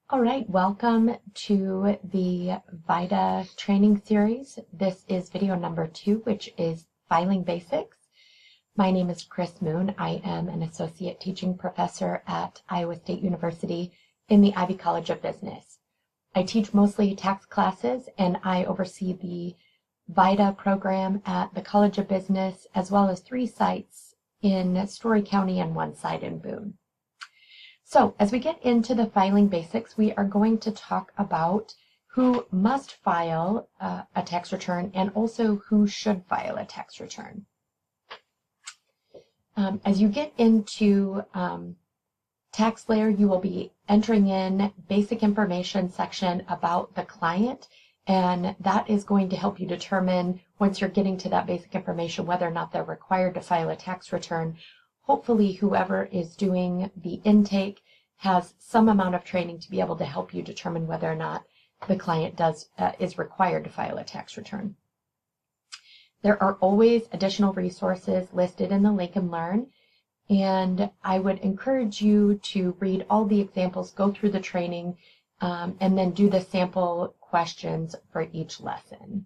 All right, welcome to the VITA training series. This is video number 2, which is filing basics. My name is Chris Moon. I am an associate teaching professor at Iowa State University in the Ivy College of Business. I teach mostly tax classes, and I oversee the VITA program at the College of Business, as well as 3 sites in Story County and 1 site in Boone. So as we get into the filing basics, we are going to talk about who must file a tax return and also who should file a tax return. As you get into TaxSlayer, you will be entering in basic information section about the client, and that is going to help you determine, once you're getting to that basic information, whether or not they're required to file a tax return. Hopefully, whoever is doing the intake has some amount of training to be able to help you determine whether or not the client is required to file a tax return. There are always additional resources listed in the link and learn, and I would encourage you to read all the examples, go through the training, and then do the sample questions for each lesson.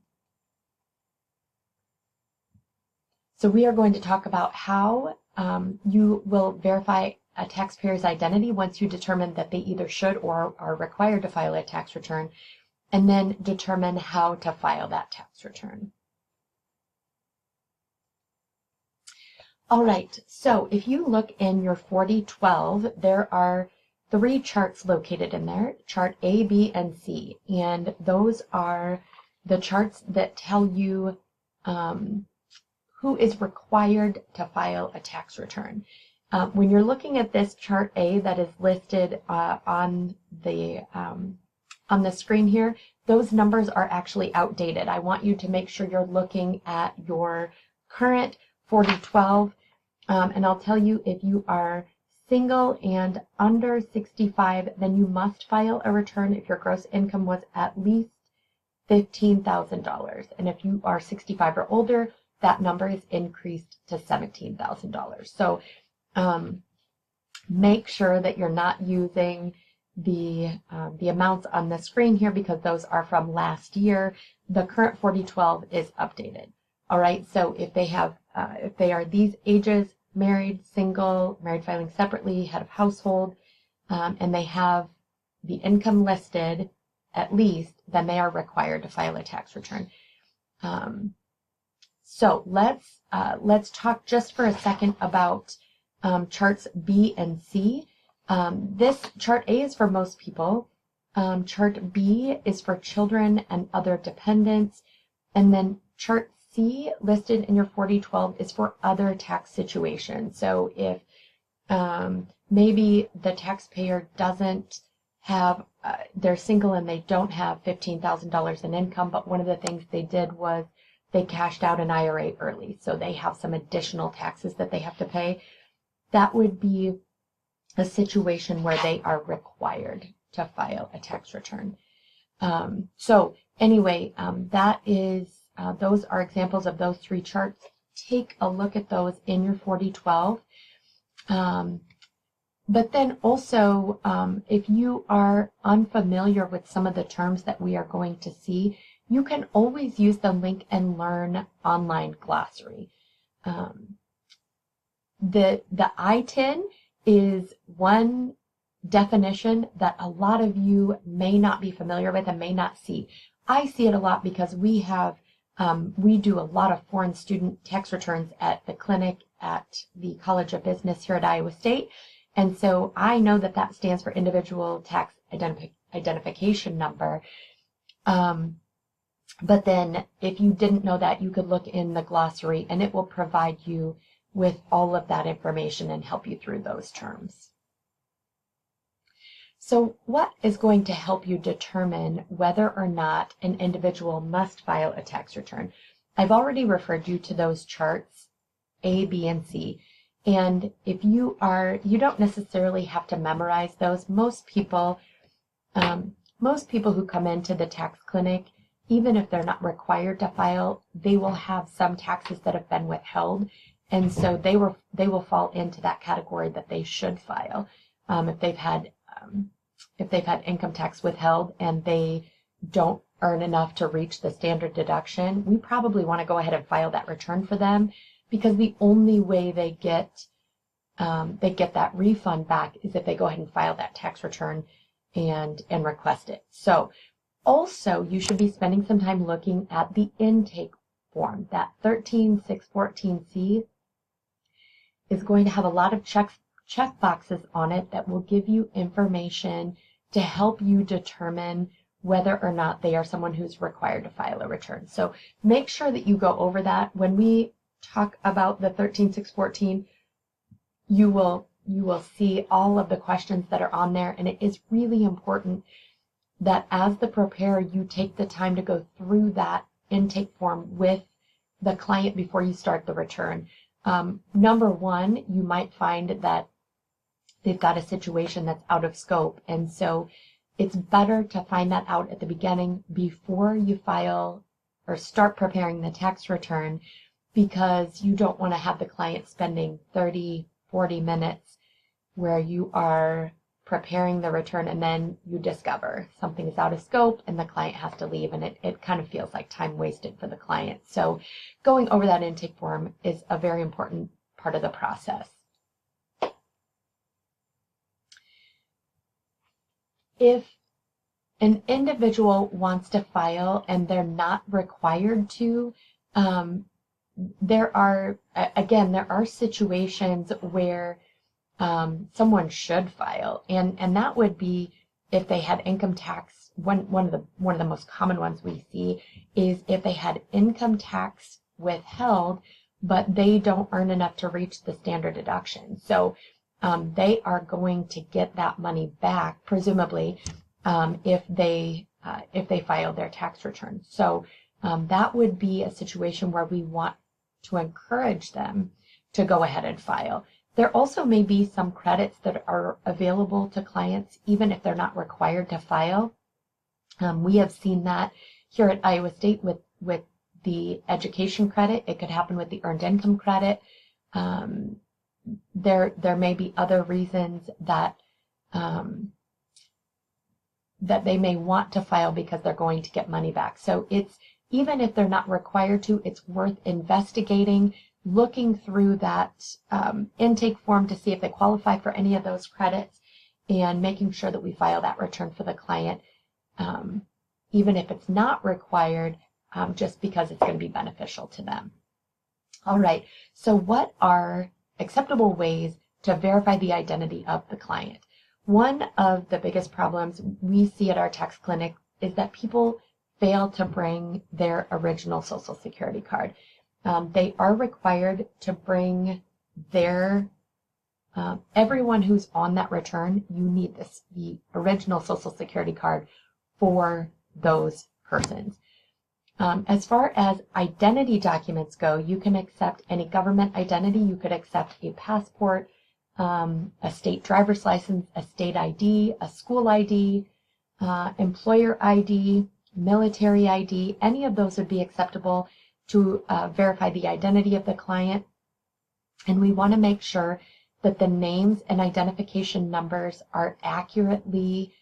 So we are going to talk about how you will verify a taxpayer's identity once you determine that they either should or are required to file a tax return, and then determine how to file that tax return. All right, so if you look in your 4012, there are 3 charts located in there, chart A, B, and C, and those are the charts that tell you who is required to file a tax return. When you're looking at this chart A that is listed on the screen here, those numbers are actually outdated. I want you to make sure you're looking at your current 4012, and I'll tell you, if you are single and under 65, then you must file a return if your gross income was at least $15,000, and if you are 65 or older, that number is increased to $17,000. So make sure that you're not using the amounts on the screen here, because those are from last year. The current 4012 is updated. All right, so if they are these ages, married, single, married filing separately, head of household, and they have the income listed at least, then they are required to file a tax return. So let's talk just for a second about charts B and C. This chart A is for most people. Chart B is for children and other dependents. And then chart C, listed in your 4012, is for other tax situations. So if maybe the taxpayer doesn't have, they're single and they don't have $15,000 in income, but one of the things they did was they cashed out an IRA early, so they have some additional taxes that they have to pay. That would be a situation where they are required to file a tax return. So anyway, that is, those are examples of those 3 charts. Take a look at those in your 4012. But then also, if you are unfamiliar with some of the terms that we are going to see, you can always use the Link and Learn online glossary. The ITIN is one definition that a lot of you may not be familiar with and may not see. I see it a lot because we do a lot of foreign student tax returns at the clinic at the College of Business here at Iowa State. And so I know that that stands for Individual Tax Identification Number. But then if you didn't know that, you could look in the glossary and it will provide you with all of that information and help you through those terms. So what is going to help you determine whether or not an individual must file a tax return? I've already referred you to those charts, A, B, and C. And if you don't necessarily have to memorize those. Most people who come into the tax clinic, even if they're not required to file, they will have some taxes that have been withheld. And so they will fall into that category that they should file if they've had if they've had income tax withheld and they don't earn enough to reach the standard deduction, we probably want to go ahead and file that return for them, because the only way they get that refund back is if they go ahead and file that tax return and request it. So also, you should be spending some time looking at the intake form. That 13614C is going to have a lot of check boxes on it that will give you information to help you determine whether or not they are someone who's required to file a return. So make sure that you go over that. When we talk about the 13614, you will see all of the questions that are on there, and it is really important that as the preparer, you take the time to go through that intake form with the client before you start the return. Number one, you might find that they've got a situation that's out of scope, and so it's better to find that out at the beginning before you file or start preparing the tax return, because you don't want to have the client spending 30, 40 minutes where you are preparing the return and then you discover something is out of scope and the client has to leave, and it kind of feels like time wasted for the client. So going over that intake form is a very important part of the process. If an individual wants to file and they're not required to, there are situations where someone should file, and that would be if they had income tax. One of the most common ones we see is if they had income tax withheld, but they don't earn enough to reach the standard deduction. So they are going to get that money back, presumably, if they filed their tax return. So that would be a situation where we want to encourage them to go ahead and file. There also may be some credits that are available to clients even if they're not required to file. We have seen that here at Iowa State with the education credit. It could happen with the earned income credit. There may be other reasons that that they may want to file because they're going to get money back. So it's, even if they're not required to, it's worth investigating, looking through that intake form to see if they qualify for any of those credits, and making sure that we file that return for the client, even if it's not required, just because it's going to be beneficial to them. All right, so what are acceptable ways to verify the identity of the client? One of the biggest problems we see at our tax clinic is that people fail to bring their original Social Security card. They are required to bring their, everyone who's on that return, you need the original Social Security card for those persons. As far as identity documents go, you can accept any government identity. You could accept a passport, a state driver's license, a state ID, a school ID, employer ID, military ID. Any of those would be acceptable to verify the identity of the client. And we want to make sure that the names and identification numbers are accurately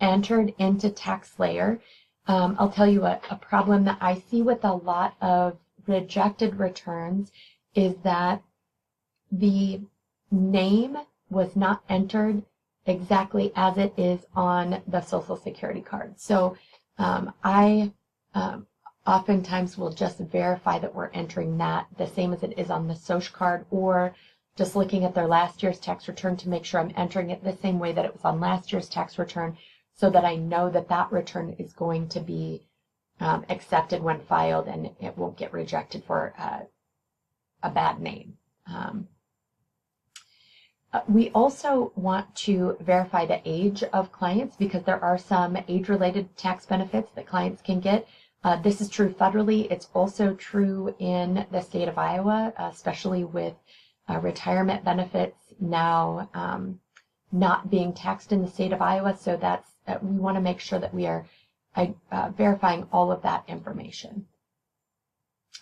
entered into TaxSlayer. I'll tell you a problem that I see with a lot of rejected returns is that the name was not entered exactly as it is on the Social Security card. So I oftentimes will just verify that we're entering that the same as it is on the Social card, or just looking at their last year's tax return to make sure I'm entering it the same way that it was on last year's tax return, so that I know that that return is going to be accepted when filed and it won't get rejected for a bad name. We also want to verify the age of clients, because there are some age-related tax benefits that clients can get. This is true federally. It's also true in the state of Iowa, especially with retirement benefits now not being taxed in the state of Iowa. So that's we want to make sure that we are verifying all of that information.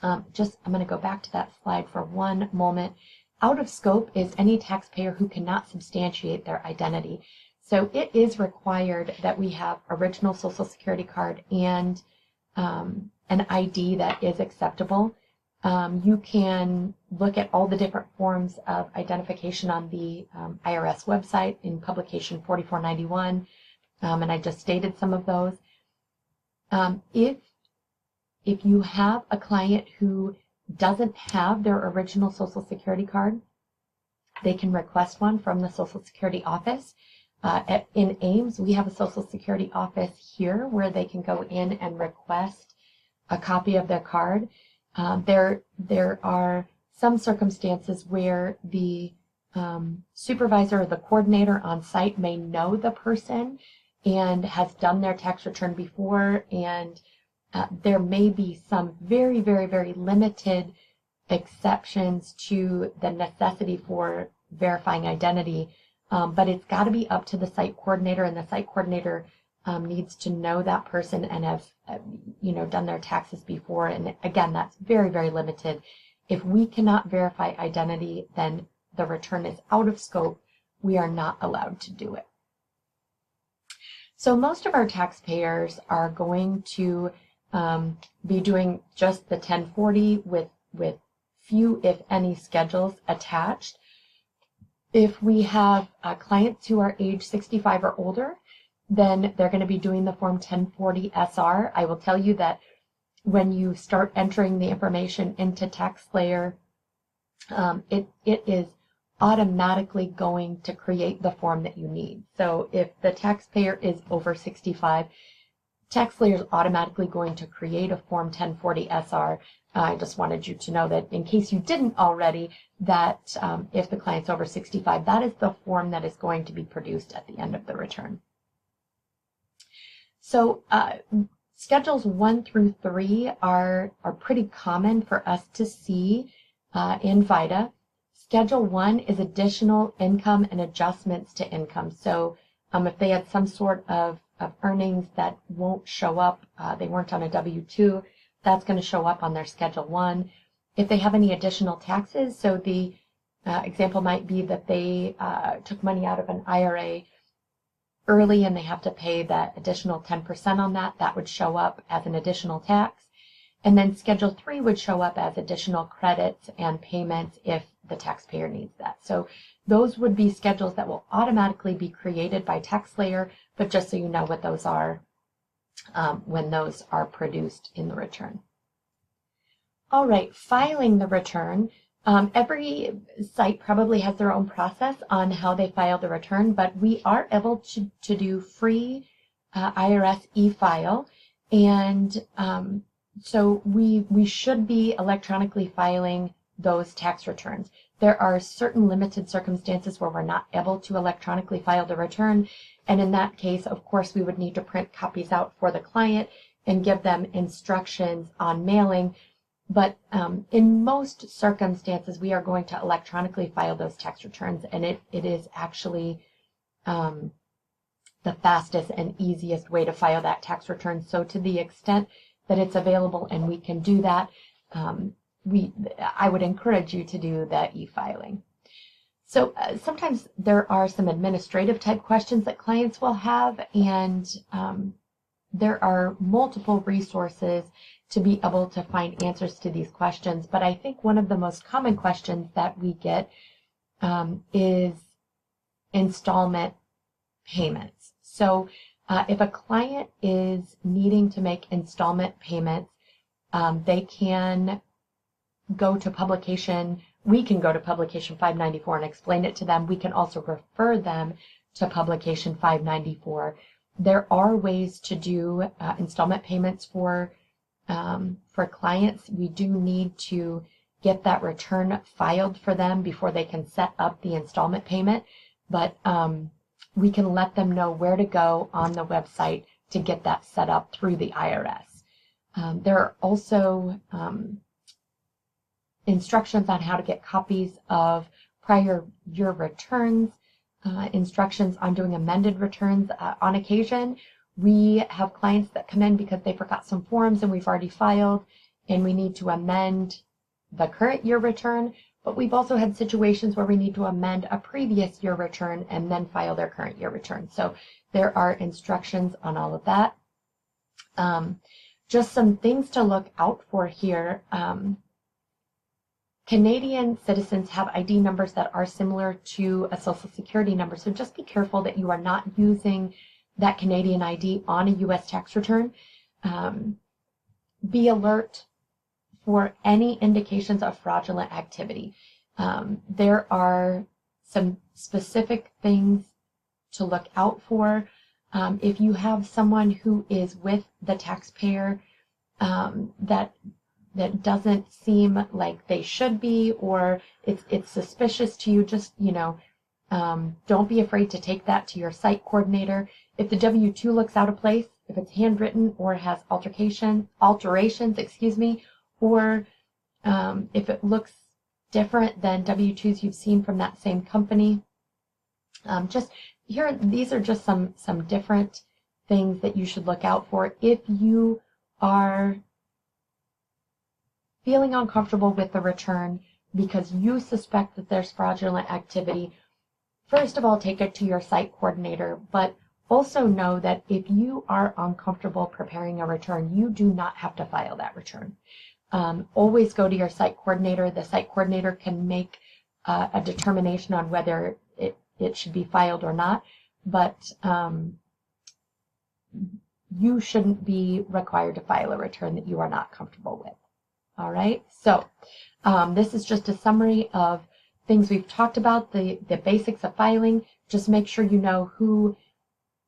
I'm going to go back to that slide for one moment. Out of scope is any taxpayer who cannot substantiate their identity. So it is required that we have original Social Security card and an ID that is acceptable. You can look at all the different forms of identification on the IRS website in publication 4491, and I just stated some of those. If you have a client who doesn't have their original Social Security card, they can request one from the Social Security office. In Ames, we have a Social Security office here where they can go in and request a copy of their card. There are some circumstances where the supervisor or the coordinator on site may know the person and has done their tax return before, and there may be some very, very, very limited exceptions to the necessity for verifying identity, but it's got to be up to the site coordinator, and the site coordinator needs to know that person and have done their taxes before. And again, that's very, very limited. If we cannot verify identity, then the return is out of scope. We are not allowed to do it. So most of our taxpayers are going to be doing just the 1040 with few, if any, schedules attached. If we have clients who are age 65 or older, then they're going to be doing the Form 1040 SR. I will tell you that when you start entering the information into TaxSlayer, it is automatically going to create the form that you need. So if the taxpayer is over 65, TaxSlayer is automatically going to create a Form 1040 SR. I just wanted you to know that in case you didn't already, that if the client's over 65, that is the form that is going to be produced at the end of the return. So Schedules 1 through 3 are pretty common for us to see in VITA. Schedule 1 is additional income and adjustments to income. So if they had some sort of earnings that won't show up, they weren't on a W-2, that's going to show up on their Schedule 1. If they have any additional taxes, so the example might be that they took money out of an IRA early and they have to pay that additional 10% on that, that would show up as an additional tax. And then Schedule 3 would show up as additional credits and payments if the taxpayer needs that. So those would be schedules that will automatically be created by TaxSlayer, but just so you know what those are when those are produced in the return. All right, filing the return. Every site probably has their own process on how they file the return, but we are able to do free IRS e-file, and so we should be electronically filing those tax returns. There are certain limited circumstances where we're not able to electronically file the return, and in that case, of course, we would need to print copies out for the client and give them instructions on mailing. But in most circumstances, we are going to electronically file those tax returns, and it is actually the fastest and easiest way to file that tax return. So to the extent that it's available and we can do that, I would encourage you to do that e-filing. So sometimes there are some administrative type questions that clients will have, and there are multiple resources to be able to find answers to these questions. But I think one of the most common questions that we get is installment payments. So if a client is needing to make installment payments, they can go to publication. We can go to publication 594 and explain it to them. We can also refer them to publication 594. There are ways to do installment payments for clients. We do need to get that return filed for them before they can set up the installment payment, but we can let them know where to go on the website to get that set up through the IRS. There are also instructions on how to get copies of prior year returns, instructions on doing amended returns. On occasion, we have clients that come in because they forgot some forms and we've already filed and we need to amend the current year return. but we've also had situations where we need to amend a previous year return and then file their current year return. So there are instructions on all of that. Just some things to look out for here. Canadian citizens have ID numbers that are similar to a Social Security number, so just be careful that you are not using that Canadian ID on a U.S. tax return. Be alert for any indications of fraudulent activity. There are some specific things to look out for. If you have someone who is with the taxpayer that doesn't seem like they should be, or it's suspicious to you, just, don't be afraid to take that to your site coordinator. If the W-2 looks out of place, if it's handwritten or has alterations, or if it looks different than W-2s you've seen from that same company, these are just some different things that you should look out for. If you are feeling uncomfortable with the return because you suspect that there's fraudulent activity, first of all, take it to your site coordinator, but also know that if you are uncomfortable preparing a return, you do not have to file that return. Always go to your site coordinator. The site coordinator can make a determination on whether it should be filed or not, but you shouldn't be required to file a return that you are not comfortable with. All right, so this is just a summary of things we've talked about, the basics of filing. Just make sure you know who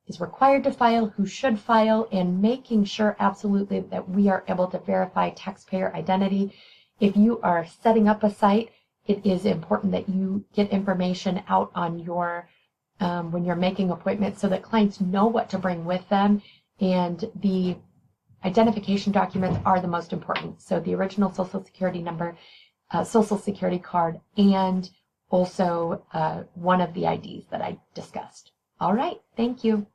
is required to file, who should file, and making sure absolutely that we are able to verify taxpayer identity. If you are setting up a site, it is important that you get information out on your when you're making appointments so that clients know what to bring with them, and the identification documents are the most important. So the original Social Security number, Social Security card, and also one of the IDs that I discussed. All right, thank you.